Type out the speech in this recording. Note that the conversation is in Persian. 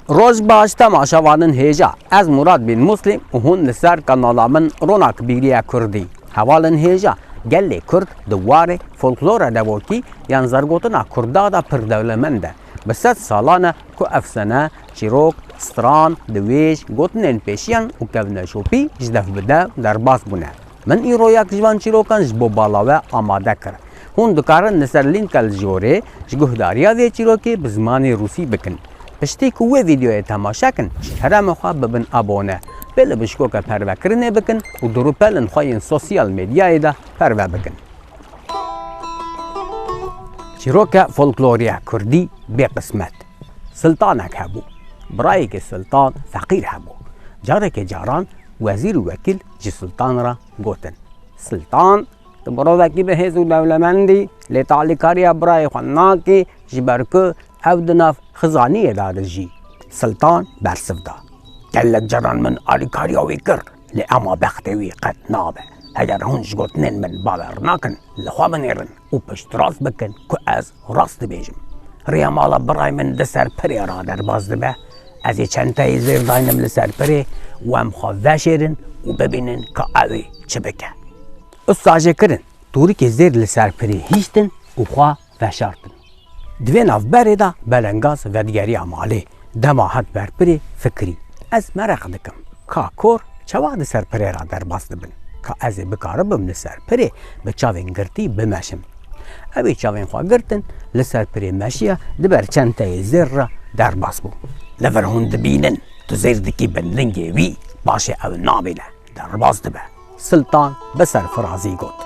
روز باش تماشا وانن هیجا از مراد بن مسلم و هون لسر کانالا من روناک بیریا کردی حوالن هیجا گلی کرد دواره فولکلور دواکی یان زرگوتنا کردا دا پر دولمنده بسد سالانه که افسانه چیروک ستران دویش گوتنین پیشیان و کونشوپی جدف بده در باز بونه من ای رویاک جوان چیروکان جبو بالاوه آماده کرد هون دکارن نسر لینکل جوره جگهداریا وی چیروکی بزمان روسی بکن پشتی که وی ویدیو تماشا کن هرم خواه ببن ابونه بله بشکو که پرو کرنه بکن و درو پلن خواهین سوسیال میدیای ده پرو بکن چیروک فولکلوریا کردی به قسمت سلطانک هبو برای که سلطان فقیر هبو جاره که جاران وزیر و وکیل جی سلطان را گوتن سلطان تو برو وکی به هزو دولمندی لیتالی کاریا برای خوناکی جبرکو او دناف خزانی داد جی سلطان برسف دا گلک جران من آلی کاریاوی کر لی اما بختوی قد نابه اگر هونش گوتنین من باور نکن لخوا بنیرن و پشت راست بکن که از راست بیجم ریامالا برای من دسر پری را در باز دبه از چند تایی زیر داینم لسر پری و هم خواه وشیرن و ببینن که اوی چه بکن استاجه کرن توری که زیر لسر پری هیشتن و خواه وشارتن دوی ناف بری دا بلنگاز و دیگری عمالی دماحت بر پری فکری از مرق دکم که کور چواق سر پری را در باز دبن که از بکاره بم لسر پری به چاوین گرتی بمشم اوی چاوین خواه گرتن لسر پری مشیه دبر چند تایی زیر را در باز بو لفر هون دبینن تو زیر دکی بندنگی وی باشه او نابینه در باز دبه سلطان بسر فرازی گوت